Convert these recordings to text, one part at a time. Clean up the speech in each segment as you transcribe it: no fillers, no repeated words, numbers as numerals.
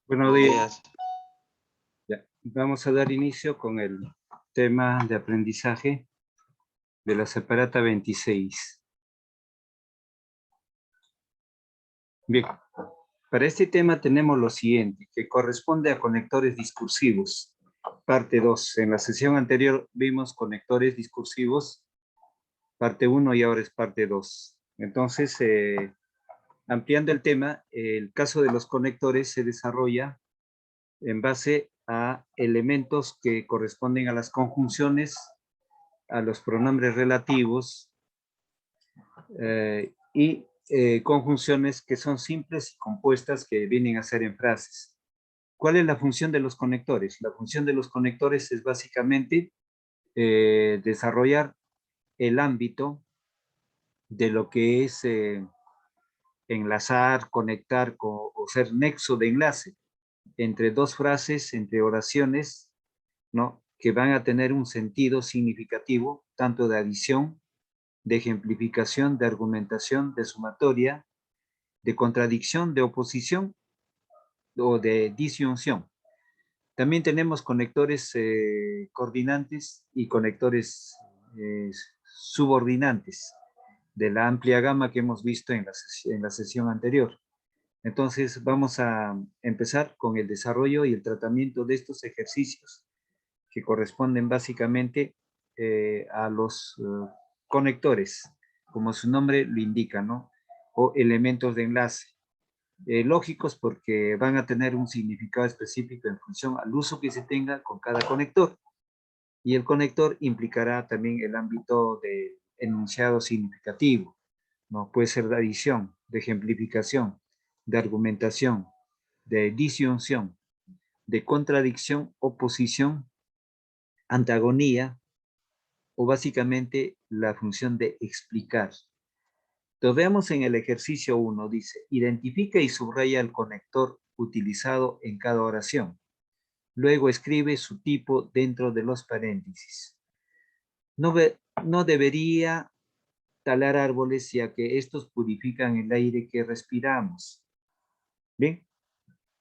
Buenos Buenos días. días. Ya, vamos a dar inicio con el tema de aprendizaje de la separata 26. Bien, para este tema tenemos lo siguiente, que corresponde a conectores discursivos. Parte 2. En la sesión anterior vimos conectores discursivos, parte 1 y ahora es parte 2. Entonces, ampliando el tema, el caso de los conectores se desarrolla en base a elementos que corresponden a las conjunciones, a los pronombres relativos y conjunciones que son simples y compuestas que vienen a ser en frases. ¿Cuál es la función de los conectores? La función de los conectores es básicamente desarrollar el ámbito de lo que es enlazar, conectar o ser nexo de enlace entre dos frases, entre oraciones, ¿no? Que van a tener un sentido significativo, tanto de adición, de ejemplificación, de argumentación, de sumatoria, de contradicción, de oposición o de disyunción. También tenemos conectores coordinantes y conectores subordinantes de la amplia gama que hemos visto en la sesión anterior. Entonces vamos a empezar con el desarrollo y el tratamiento de estos ejercicios que corresponden básicamente a los conectores, como su nombre lo indica, ¿no? O elementos de enlace. Lógicos porque van a tener un significado específico en función al uso que se tenga con cada conector. Y el conector implicará también el ámbito de enunciado significativo, ¿no? Puede ser de adición, de ejemplificación, de argumentación, de disyunción, de contradicción, oposición, antagonía o básicamente la función de explicar. Entonces veamos en el ejercicio 1, dice, identifica y subraya el conector utilizado en cada oración. Luego escribe su tipo dentro de los paréntesis. No debería talar árboles ya que estos purifican el aire que respiramos. Bien.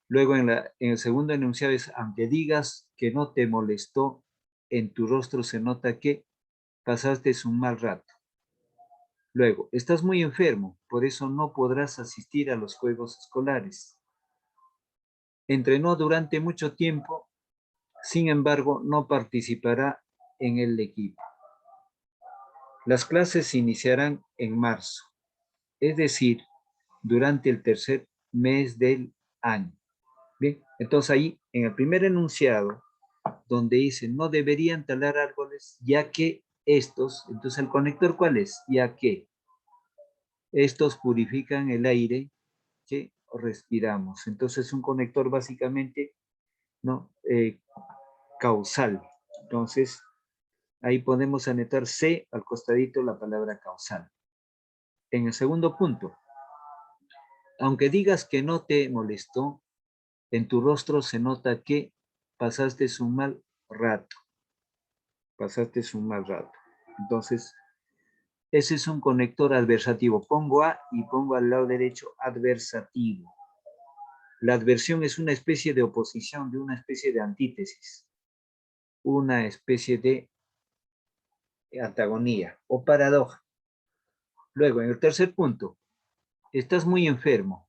Luego en el segundo enunciado es, aunque digas que no te molestó, en tu rostro se nota que pasaste un mal rato. Luego, estás muy enfermo, por eso no podrás asistir a los juegos escolares. Entrenó durante mucho tiempo, sin embargo, no participará en el equipo. Las clases iniciarán en marzo, es decir, durante el tercer mes del año. Bien, entonces ahí, en el primer enunciado, donde dice no deberían talar árboles, ya que estos, entonces el conector, ¿cuál es? Ya que estos purifican el aire que respiramos. Entonces un conector básicamente, ¿no? Causal. Entonces ahí podemos anotar C al costadito la palabra causal. En el segundo punto, aunque digas que no te molestó, en tu rostro se nota que pasaste un mal rato. Pasaste un mal rato. Entonces, ese es un conector adversativo. Pongo A y pongo al lado derecho adversativo. La adversión es una especie de oposición, de una especie de antítesis, una especie de antagonía o paradoja. Luego, en el tercer punto, estás muy enfermo,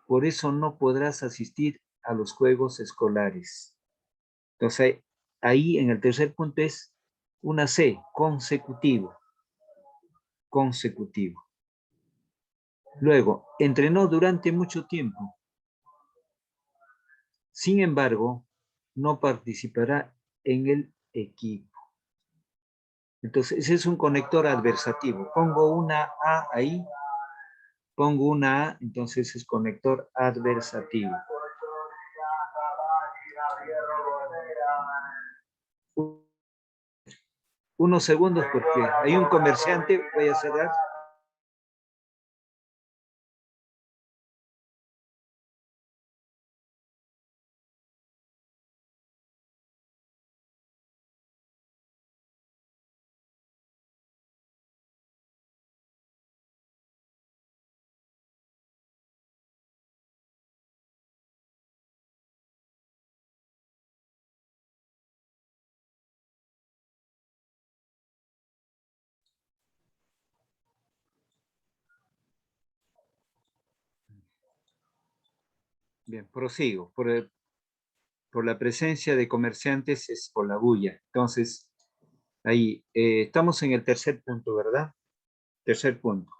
por eso no podrás asistir a los juegos escolares. Entonces, ahí en el tercer punto es una C, consecutivo, consecutivo. Luego, entrenó durante mucho tiempo. Sin embargo, no participará en el equipo. Entonces, ese es un conector adversativo. Pongo una A ahí, pongo una A, entonces es conector adversativo. Unos segundos porque hay un comerciante, voy a cerrar. Bien, prosigo. Por la presencia de comerciantes es por la bulla. Entonces, ahí, estamos en el tercer punto, ¿verdad? Tercer punto.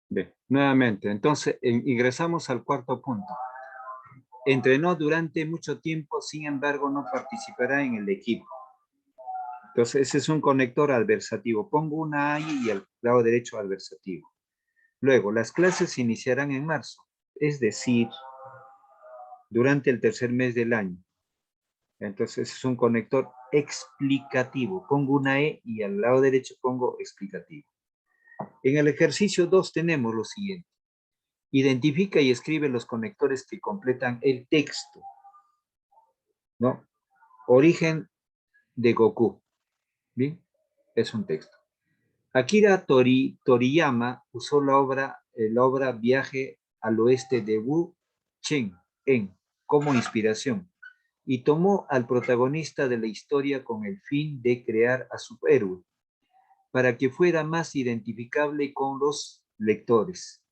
Bien, nuevamente, entonces ingresamos al cuarto punto. Entrenó durante mucho tiempo, sin embargo, no participará en el equipo. Entonces, ese es un conector adversativo. Pongo una A y al lado derecho adversativo. Luego, las clases se iniciarán en marzo, es decir, durante el tercer mes del año. Entonces, es un conector explicativo. Pongo una E y al lado derecho pongo explicativo. En el ejercicio 2 tenemos lo siguiente. Identifica y escribe los conectores que completan el texto, ¿no? Origen de Goku, ¿bien? Es un texto. Akira Toriyama usó la obra Viaje al Oeste de Wu Cheng-en como inspiración y tomó al protagonista de la historia con el fin de crear a su héroe para que fuera más identificable con los lectores.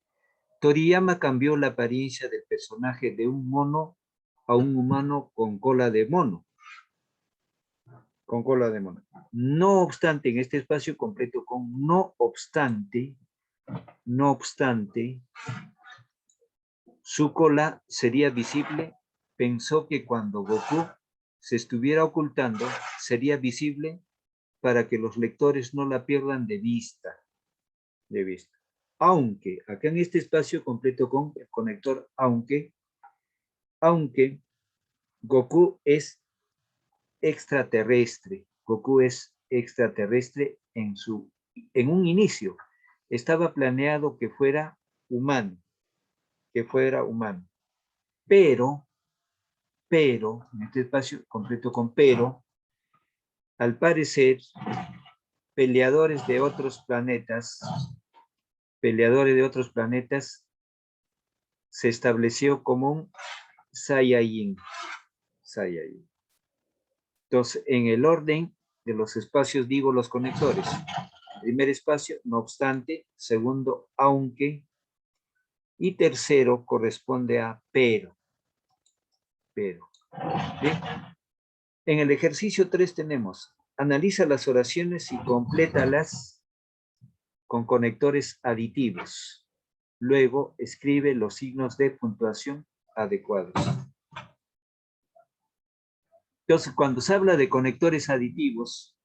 Toriyama cambió la apariencia del personaje de un mono a un humano con cola de mono. Con cola de mono. No obstante, en este espacio completo con no obstante, su cola sería visible. Pensó que cuando Goku se estuviera ocultando, sería visible para que los lectores no la pierdan de vista. De vista. Aunque, acá en este espacio completo con el conector aunque Goku es extraterrestre. Goku es extraterrestre en un inicio. Estaba planeado que fuera humano, Pero, en este espacio completo con pero, al parecer, peleadores de otros planetas, se estableció como un Saiyajin. Entonces, en el orden de los espacios digo los conectores. Primer espacio, no obstante. Segundo, aunque. Y tercero corresponde a pero. Bien. En el ejercicio 3 tenemos, analiza las oraciones y complétalas con conectores aditivos. Luego, escribe los signos de puntuación adecuados. Entonces, cuando se habla de conectores aditivos,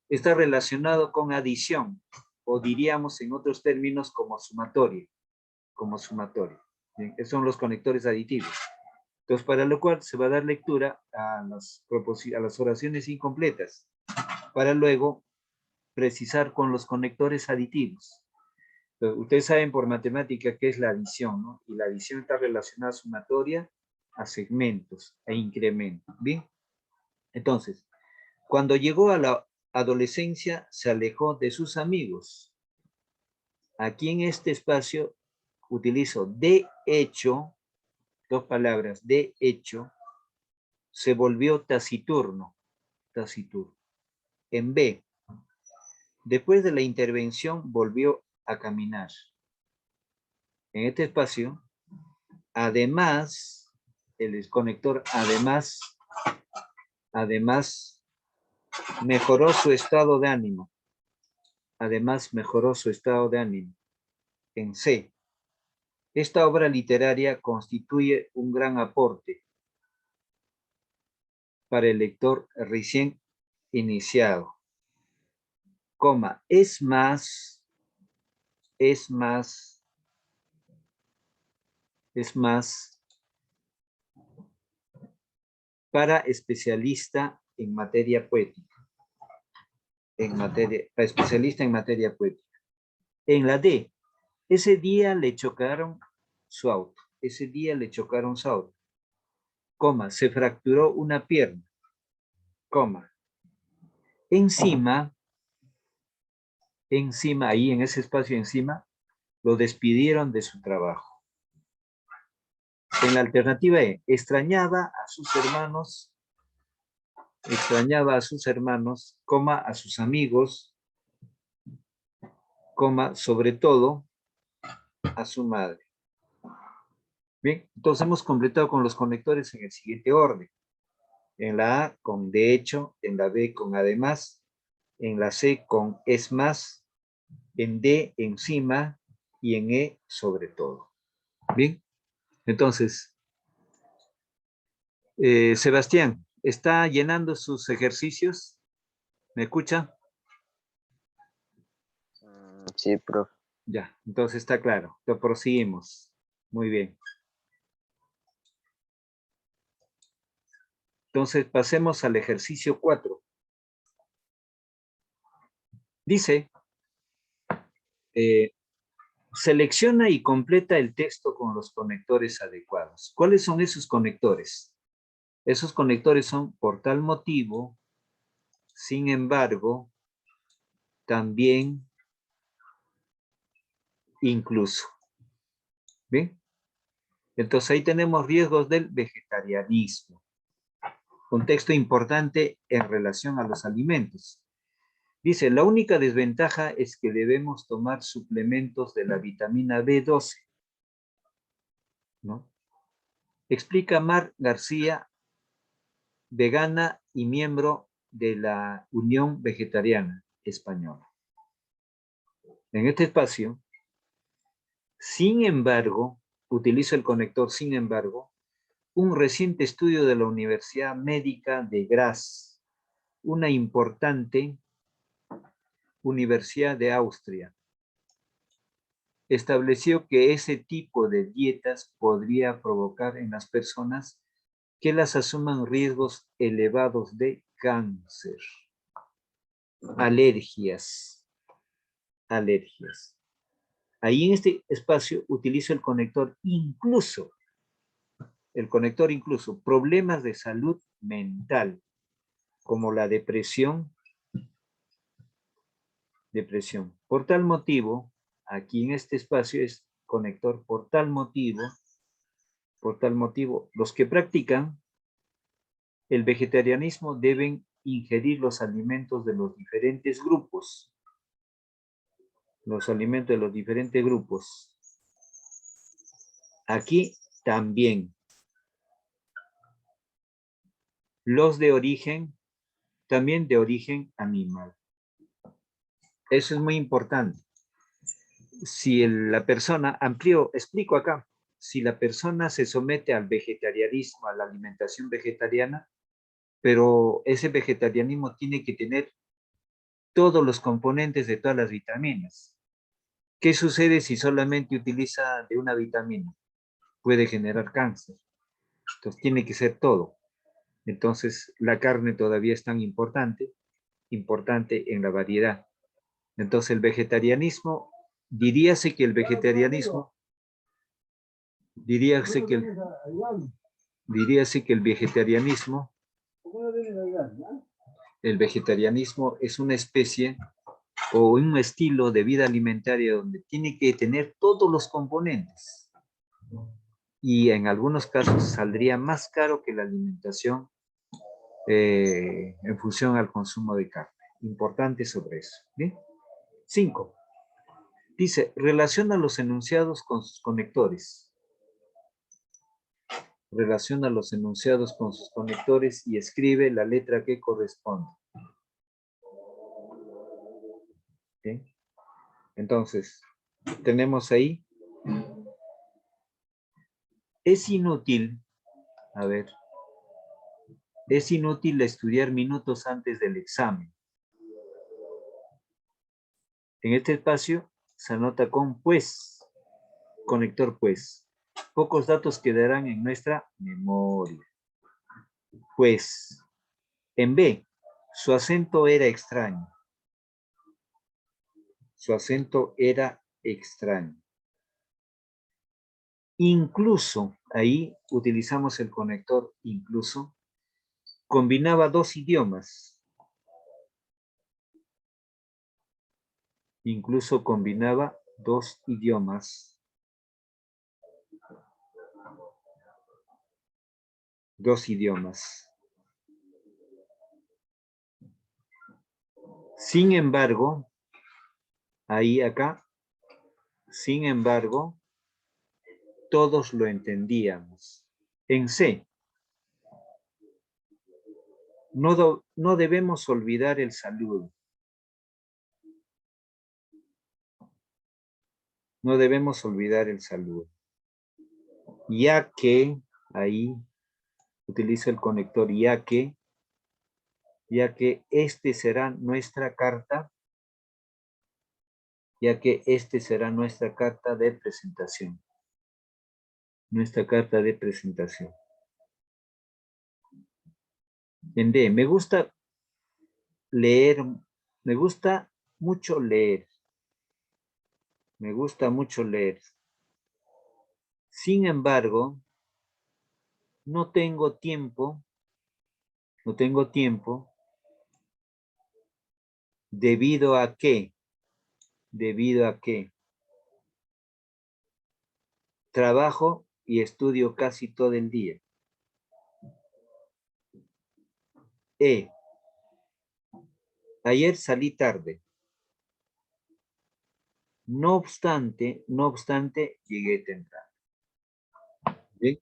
está relacionado con adición, o diríamos en otros términos como sumatoria. Bien, esos son los conectores aditivos. Entonces, para lo cual se va a dar lectura a las oraciones incompletas, para luego precisar con los conectores aditivos. Entonces, ustedes saben por matemática qué es la adición, ¿no? Y la adición está relacionada a sumatoria, a segmentos, a incrementos. Bien, entonces, cuando llegó a la adolescencia, se alejó de sus amigos. Aquí en este espacio utilizo de hecho, dos palabras, de hecho, se volvió taciturno. En B, después de la intervención volvió a caminar. En este espacio, además, el conector además mejoró su estado de ánimo. En C, esta obra literaria constituye un gran aporte para el lector recién iniciado. Es más para especialista en materia poética. Para especialista en materia poética. En la D, Ese día le chocaron su auto. Ese día le chocaron su auto. Coma, se fracturó una pierna. Coma. Encima, ahí en ese espacio encima, lo despidieron de su trabajo. En la alternativa E, extrañaba a sus hermanos, coma, a sus amigos, coma, sobre todo, a su madre. Bien, entonces hemos completado con los conectores en el siguiente orden. En la A con de hecho, en la B con además, en la C con es más, en D encima y en E sobre todo. Bien, entonces, Sebastián, ¿está llenando sus ejercicios? ¿Me escucha? Sí, profe. Ya, entonces está claro. Lo proseguimos. Muy bien. Entonces pasemos al ejercicio 4. Dice, selecciona y completa el texto con los conectores adecuados. ¿Cuáles son esos conectores? Esos conectores son por tal motivo, sin embargo, también, incluso. ¿Bien? Entonces ahí tenemos riesgos del vegetarianismo. Un texto importante en relación a los alimentos. Dice, la única desventaja es que debemos tomar suplementos de la vitamina B12, ¿no? Explica Mar García, vegana y miembro de la Unión Vegetariana Española. En este espacio, sin embargo, utilizo el conector sin embargo, un reciente estudio de la Universidad Médica de Graz, una importante universidad de Austria, estableció que ese tipo de dietas podría provocar en las personas que las asuman riesgos elevados de cáncer, alergias. Ahí en este espacio utilizo el conector incluso, problemas de salud mental, como la depresión. Por tal motivo, aquí en este espacio es conector por tal motivo, los que practican el vegetarianismo deben ingerir los alimentos de los diferentes grupos. Aquí también. Los de origen, también de origen animal. Eso es muy importante. Si la persona, explico acá, si la persona se somete al vegetarianismo, a la alimentación vegetariana, pero ese vegetarianismo tiene que tener todos los componentes de todas las vitaminas. ¿Qué sucede si solamente utiliza de una vitamina? Puede generar cáncer. Entonces tiene que ser todo. Entonces la carne todavía es tan importante en la variedad. Entonces el vegetarianismo, diríase que el vegetarianismo es una especie o un estilo de vida alimentaria donde tiene que tener todos los componentes. Y en algunos casos saldría más caro que la alimentación en función al consumo de carne. Importante sobre eso. ¿Bien? 5. Dice, relaciona los enunciados con sus conectores. Relaciona los enunciados con sus conectores y escribe la letra que corresponde. ¿Sí? Entonces, tenemos ahí, es inútil estudiar minutos antes del examen. En este espacio se anota con pues, conector pues. Pocos datos quedarán en nuestra memoria. Pues, en B, su acento era extraño. Incluso, ahí utilizamos el conector incluso, combinaba dos idiomas. Incluso combinaba dos idiomas. Dos idiomas. Sin embargo, ahí acá, sin embargo, todos lo entendíamos. En C, no debemos olvidar el saludo. No debemos olvidar el saludo. Ya que, ahí utilizo el conector ya que este será nuestra carta, ya que este será nuestra carta de presentación. Nuestra carta de presentación. En D, me gusta leer, me gusta mucho leer. Me gusta mucho leer. Sin embargo, no tengo tiempo, debido a que trabajo y estudio casi todo el día. E, ayer salí tarde. No obstante, llegué temprano. ¿Sí?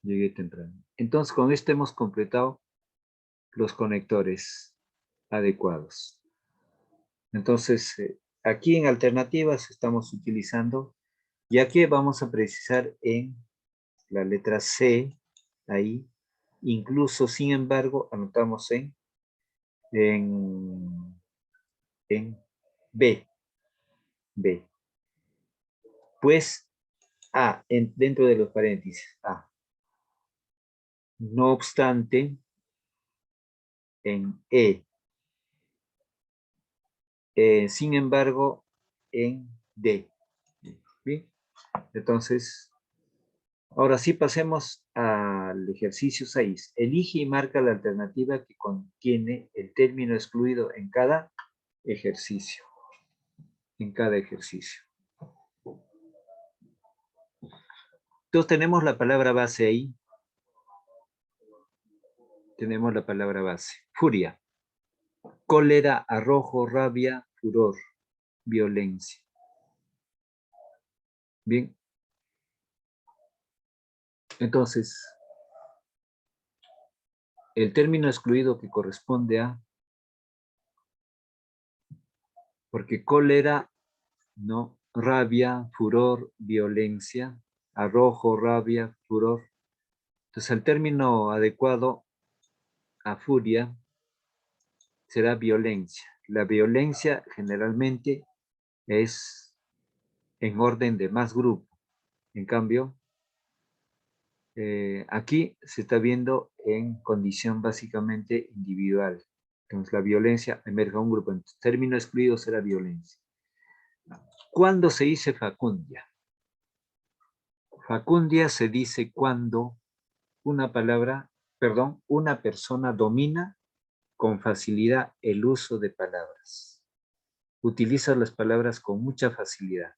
Llegué temprano. Entonces, con esto hemos completado los conectores adecuados. Entonces, aquí en alternativas estamos utilizando, ya que vamos a precisar en la letra C, ahí, incluso, sin embargo, anotamos en B. Pues A, dentro de los paréntesis, A. No obstante, en E. Sin embargo, en D. ¿Bien? Entonces, ahora sí pasemos al ejercicio 6. Elige y marca la alternativa que contiene el término excluido en cada ejercicio. Entonces tenemos la palabra base ahí. Tenemos la palabra base. Furia. Cólera, arrojo, rabia, furor, violencia. Bien. Entonces, el término excluido que corresponde a, porque cólera, no, rabia, furor, violencia, arrojo, rabia, furor. Entonces, el término adecuado a furia será violencia. La violencia generalmente es en orden de más grupo. En cambio, aquí se está viendo en condición básicamente individual. Entonces, la violencia emerge a un grupo. Entonces, término excluido será violencia. ¿Cuándo se dice facundia? Facundia se dice cuando una persona domina con facilidad el uso de palabras. Utiliza las palabras con mucha facilidad,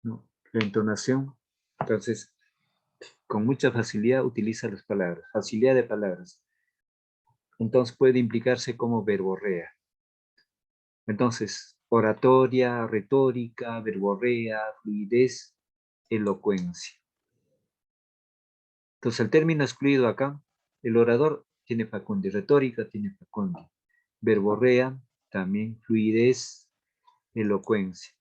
¿no? La entonación, entonces, con mucha facilidad utiliza las palabras, facilidad de palabras. Entonces puede implicarse como verborrea. Entonces, oratoria, retórica, verborrea, fluidez, elocuencia. Entonces, el término excluido acá, el orador tiene facundia, retórica tiene facundia, verborrea también, fluidez, elocuencia.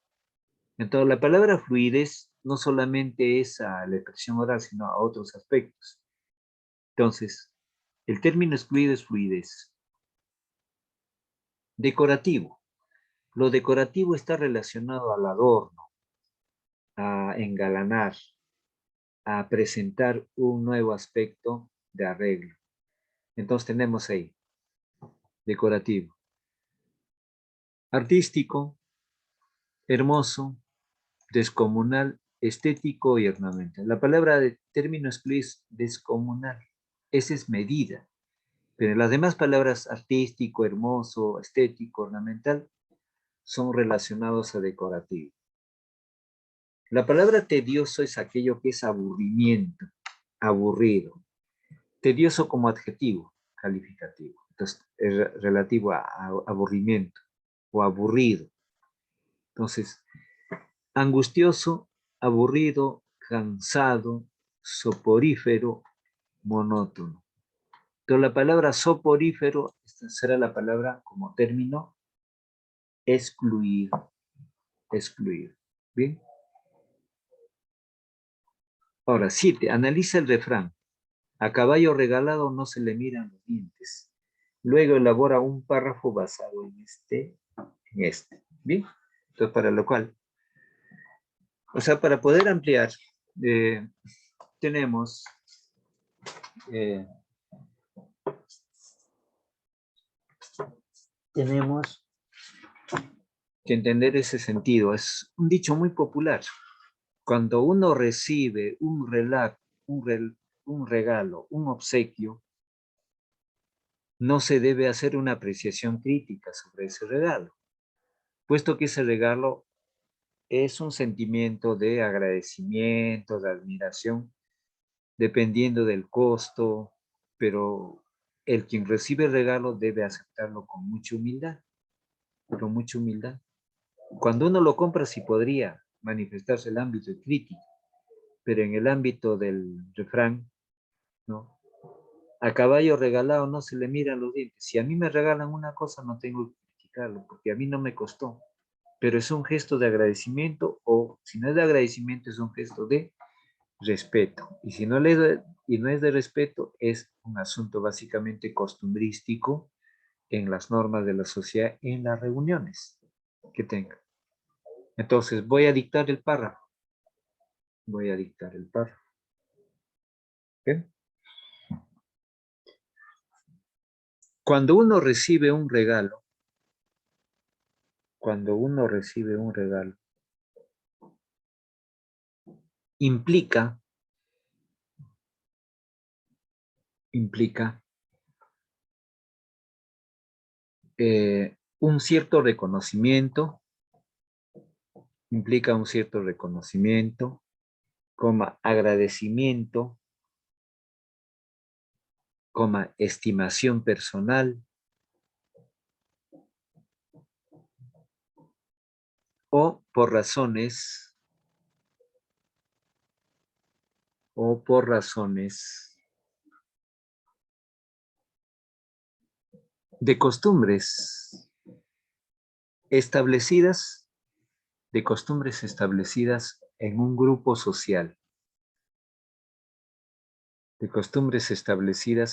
Entonces, la palabra fluidez no solamente es a la expresión oral, sino a otros aspectos. Entonces, el término excluido es fluidez. Decorativo. Lo decorativo está relacionado al adorno, a engalanar, a presentar un nuevo aspecto de arreglo. Entonces tenemos ahí, decorativo. Artístico, hermoso, descomunal estético y ornamental. La palabra de término excluido es descomunal. Esa es medida. Pero las demás palabras artístico, hermoso, estético, ornamental, son relacionados a decorativo. La palabra tedioso es aquello que es aburrimiento, aburrido. Tedioso como adjetivo calificativo. Entonces, es relativo a aburrimiento o aburrido. Entonces, angustioso, aburrido, cansado, soporífero, monótono. Entonces, la palabra soporífero, esta será la palabra como término excluir, excluir. ¿Bien? Ahora, 7. Analiza el refrán. A caballo regalado no se le miran los dientes. Luego elabora un párrafo basado en este. ¿Bien? Entonces, para lo cual, o sea, para poder ampliar, tenemos eh, que entender ese sentido. Es un dicho muy popular. Cuando uno recibe un relato, un regalo, un obsequio, no se debe hacer una apreciación crítica sobre ese regalo, puesto que ese regalo es un sentimiento de agradecimiento, de admiración, dependiendo del costo, pero el quien recibe el regalo debe aceptarlo con mucha humildad, con mucha humildad. Cuando uno lo compra sí podría manifestarse el ámbito de crítica, pero en el ámbito del refrán, ¿no? A caballo regalado no se le miran los dientes. Si a mí me regalan una cosa, no tengo que criticarlo, porque a mí no me costó. Pero es un gesto de agradecimiento, o si no es de agradecimiento, es un gesto de respeto. Y si no, y no es de respeto, es un asunto básicamente costumbrístico en las normas de la sociedad, en las reuniones que tenga. Entonces, voy a dictar el párrafo. Voy a dictar el párrafo. ¿Okay? Cuando uno recibe un regalo, implica un cierto reconocimiento, agradecimiento, estimación personal, o por razones de costumbres establecidas,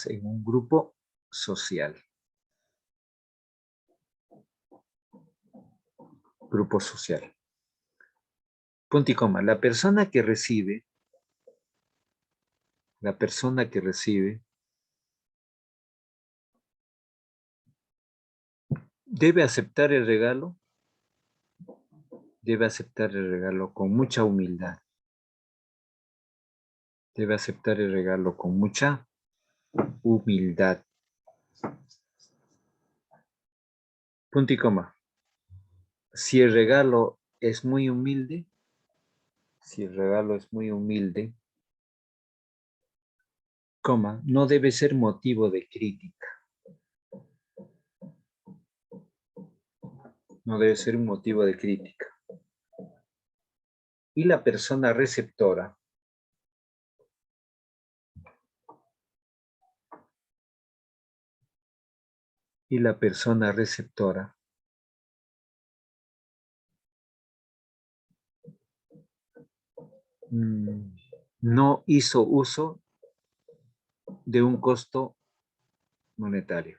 en un grupo social, grupo social. Punto y coma. La persona que recibe debe aceptar el regalo con mucha humildad. Debe aceptar el regalo con mucha humildad. Punto y coma. Si el regalo es muy humilde, coma, no debe ser motivo de crítica. No debe ser un motivo de crítica. Y la persona receptora no hizo uso de un costo monetario.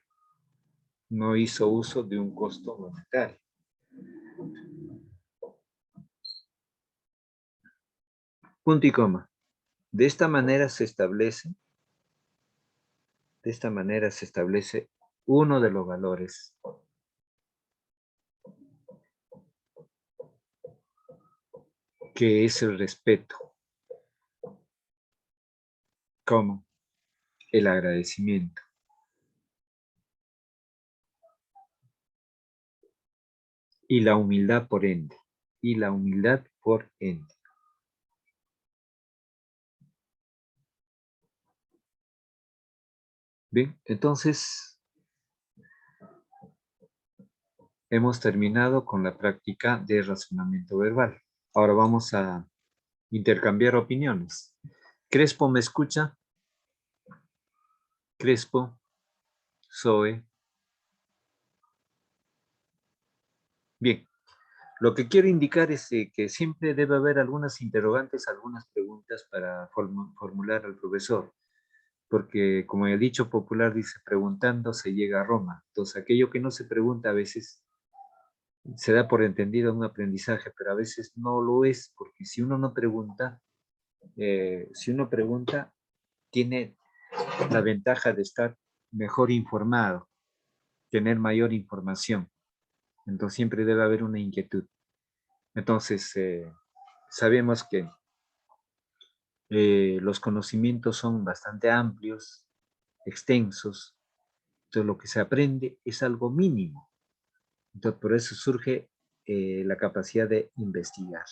No hizo uso de un costo monetario. Punto y coma. De esta manera se establece uno de los valores que es el respeto, como el agradecimiento y la humildad por ende, y la humildad por ende. Bien, entonces hemos terminado con la práctica de razonamiento verbal. Ahora vamos a intercambiar opiniones. Crespo, ¿me escucha? Crespo, Zoe. Bien, lo que quiero indicar es que siempre debe haber algunas interrogantes, algunas preguntas para formular al profesor, porque como el dicho popular dice, preguntando se llega a Roma. Entonces, aquello que no se pregunta a veces se da por entendido un aprendizaje, pero a veces no lo es, porque si uno no pregunta, tiene la ventaja de estar mejor informado, tener mayor información. Entonces siempre debe haber una inquietud. Entonces, sabemos que los conocimientos son bastante amplios, extensos. Entonces lo que se aprende es algo mínimo. Entonces por eso surge la capacidad de investigar.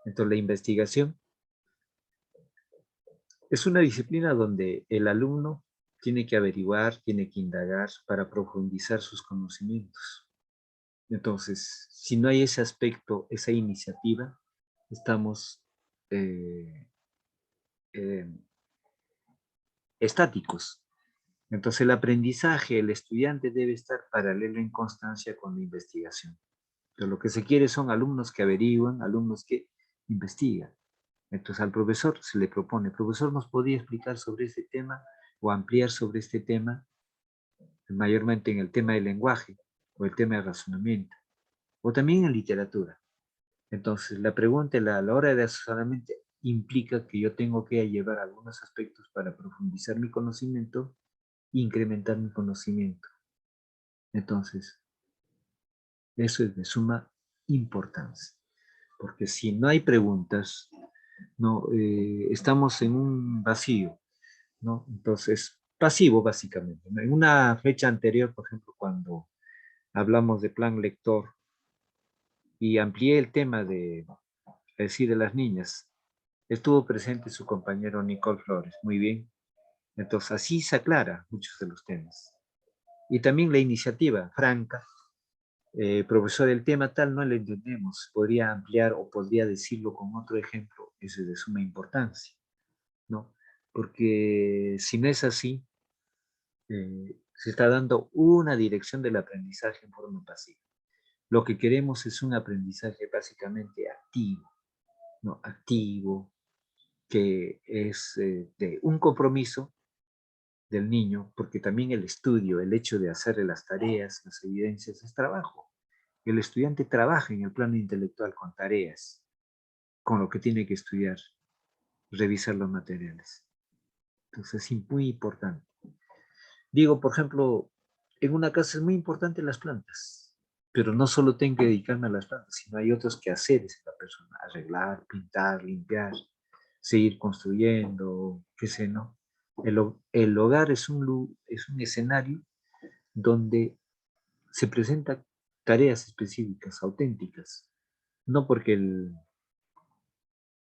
Entonces la investigación es una disciplina donde el alumno tiene que averiguar, tiene que indagar para profundizar sus conocimientos. Entonces, si no hay ese aspecto, esa iniciativa, estamos eh, eh, estáticos. Entonces, el aprendizaje, el estudiante debe estar paralelo en constancia con la investigación. Entonces, lo que se quiere son alumnos que averiguan, alumnos que investigan. Entonces, al profesor se le propone, profesor, ¿nos podría explicar sobre este tema o ampliar sobre este tema, mayormente en el tema del lenguaje o el tema del razonamiento, o también en literatura? Entonces, la pregunta a la hora de asesoramiento implica que yo tengo que llevar algunos aspectos para profundizar mi conocimiento e incrementar mi conocimiento. Entonces, eso es de suma importancia, porque si no hay preguntas, no, estamos en un vacío, ¿no? Entonces, pasivo básicamente, ¿no? En una fecha anterior, por ejemplo, cuando hablamos de plan lector y amplié el tema de decir de las niñas, estuvo presente su compañero Nicole Flores, muy bien. Entonces, así se aclara muchos de los temas. Y también la iniciativa franca, profesor, el tema tal no lo entendemos, podría ampliar o podría decirlo con otro ejemplo, eso es de suma importancia, ¿no? Porque si no es así, se está dando una dirección del aprendizaje en forma pasiva. Lo que queremos es un aprendizaje básicamente activo, ¿no? Activo, que es de un compromiso del niño, porque también el estudio, el hecho de hacerle las tareas, las evidencias, es trabajo. El estudiante trabaja en el plano intelectual con tareas, con lo que tiene que estudiar, revisar los materiales. Entonces es muy importante. Digo, por ejemplo, en una casa es muy importante las plantas, pero no solo tengo que dedicarme a las plantas, sino hay otros quehaceres en la persona, arreglar, pintar, limpiar, seguir construyendo, qué sé, ¿no? El hogar es un escenario donde se presentan tareas específicas, auténticas, no porque el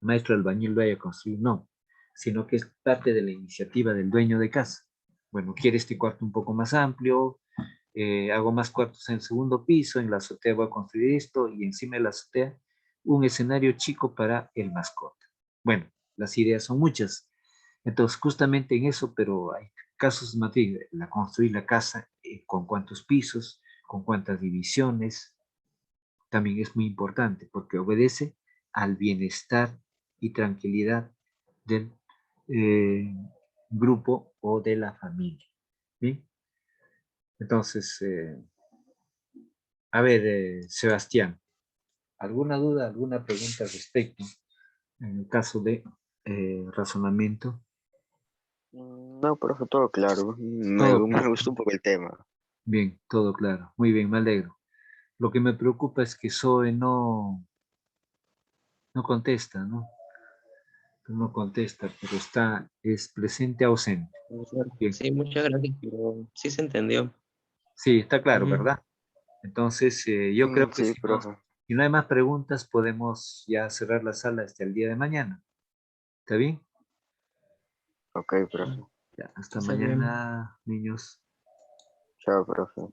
maestro albañil lo haya construido, no, sino que es parte de la iniciativa del dueño de casa. Bueno, quiere este cuarto un poco más amplio, hago más cuartos en el segundo piso, en la azotea voy a construir esto y encima de la azotea un escenario chico para el mascota. Bueno, las ideas son muchas. Entonces, justamente en eso, pero hay casos de materia, construir la casa, con cuántos pisos, con cuántas divisiones, también es muy importante porque obedece al bienestar y tranquilidad del eh, grupo o de la familia. ¿Sí? Entonces, a ver, Sebastián, ¿alguna duda, alguna pregunta al respecto en el caso de razonamiento? No, profe, todo claro. Me, Todo me claro. gustó un poco el tema. Bien, todo claro. Muy bien, me alegro. Lo que me preocupa es que Zoe no No contesta, ¿no? No contesta, pero es presente ausente. Bien. Sí, muchas gracias, pero sí se entendió. Sí, está claro, Ujú. ¿verdad? Entonces, yo creo que Sí, profe. si no hay más preguntas, podemos ya cerrar la sala hasta el día de mañana. ¿Está bien? Ok, profe. Ya, hasta Está bien. mañana, niños. Chao, profe.